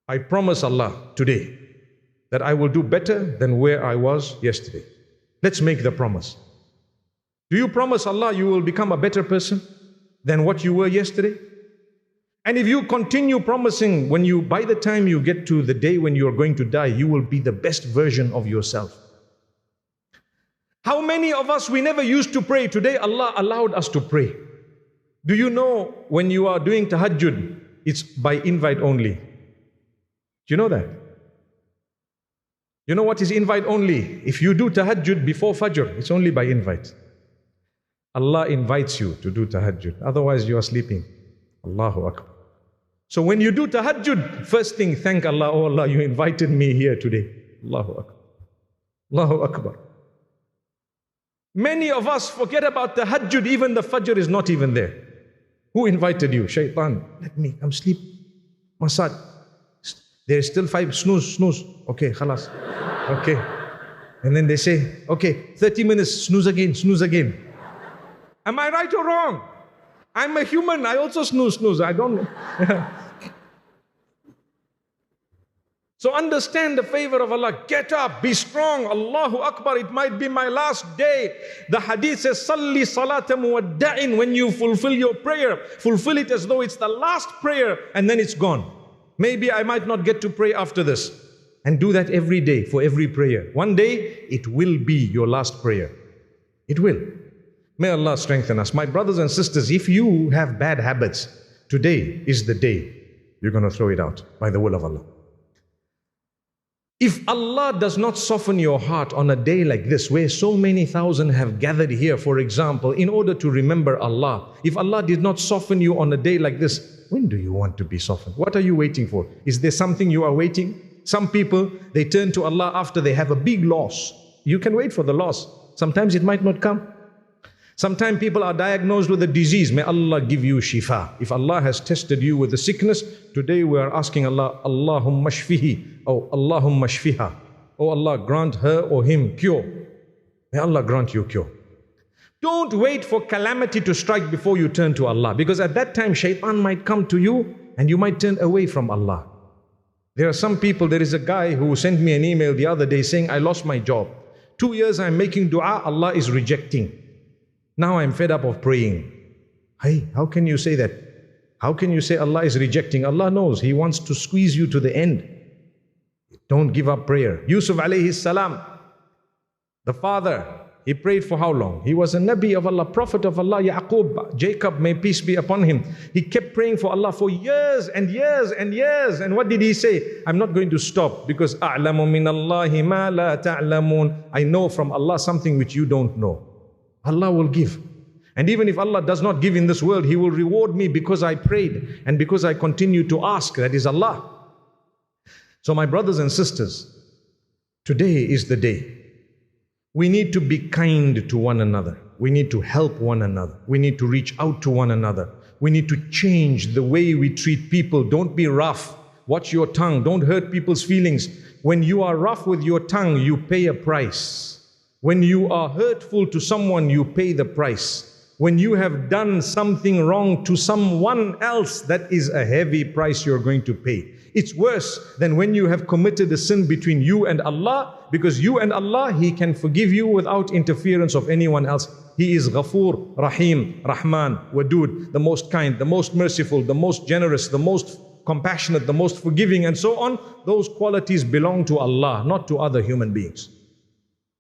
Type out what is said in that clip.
I promise Allah today that I will do better than where I was yesterday. Let's make the promise. Do you promise Allah you will become a better person than what you were yesterday? And if you continue promising, by the time you get to the day when you are going to die, you will be the best version of yourself. How many of us, we never used to pray. Today Allah allowed us to pray. Do you know when you are doing tahajjud, it's by invite only? Do you know that? You know what is invite only? If you do tahajjud before fajr, it's only by invite. Allah invites you to do tahajjud. Otherwise you are sleeping. Allahu Akbar. So when you do tahajjud, first thing, thank Allah. Oh Allah, you invited me here today. Allahu Akbar. Allahu Akbar. Many of us forget about tahajjud. Even the fajr is not even there. Who invited you? Shaitan. Let me come sleep. Masad. There is still 5. Snooze. Okay, khalas. Okay. And then they say, okay, 30 minutes, snooze again. Am I right or wrong? I'm a human, I also snooze. I don't know. So understand the favor of Allah. Get up, be strong. Allahu Akbar, it might be my last day. The hadith says, Salli salata muwadda'in. When you fulfill your prayer, fulfill it as though it's the last prayer and then it's gone. Maybe I might not get to pray after this. And do that every day for every prayer. One day, it will be your last prayer. It will. May Allah strengthen us. My brothers and sisters, if you have bad habits, today is the day you're going to throw it out by the will of Allah. If Allah does not soften your heart on a day like this, where so many thousand have gathered here, for example, in order to remember Allah, if Allah did not soften you on a day like this, when do you want to be softened? What are you waiting for? Is there something you are waiting? Some people, they turn to Allah after they have a big loss. You can wait for the loss. Sometimes it might not come. Sometimes people are diagnosed with a disease. May Allah give you shifa. If Allah has tested you with a sickness, today we are asking Allah, Allahumma shfihi, or Allahumma shfiha. Oh Allah, grant her or him cure. May Allah grant you cure. Don't wait for calamity to strike before you turn to Allah, because at that time shaitan might come to you and you might turn away from Allah. There are some people, there is a guy who sent me an email the other day saying, I lost my job. 2 years I'm making dua, Allah is rejecting. Now I'm fed up of praying. Hey, how can you say that? How can you say Allah is rejecting? Allah knows, He wants to squeeze you to the end. Don't give up prayer. Yusuf alayhi salam, the father, he prayed for how long? He was a Nabi of Allah, Prophet of Allah. Yaqub, Jacob, may peace be upon him. He kept praying for Allah for years and years and years. And what did he say? I'm not going to stop, because أَعْلَمُ مِنَ اللَّهِ مَا لَا تَعْلَمُونَ. I know from Allah something which you don't know. Allah will give. And even if Allah does not give in this world, He will reward me because I prayed and because I continue to ask. That is Allah. So my brothers and sisters, today is the day. We need to be kind to one another. We need to help one another. We need to reach out to one another. We need to change the way we treat people. Don't be rough. Watch your tongue. Don't hurt people's feelings. When you are rough with your tongue, you pay a price. When you are hurtful to someone, you pay the price. When you have done something wrong to someone else, that is a heavy price you're going to pay. It's worse than when you have committed a sin between you and Allah, because you and Allah, He can forgive you without interference of anyone else. He is Ghafoor, Rahim, Rahman, Wadud, the most kind, the most merciful, the most generous, the most compassionate, the most forgiving, and so on. Those qualities belong to Allah, not to other human beings.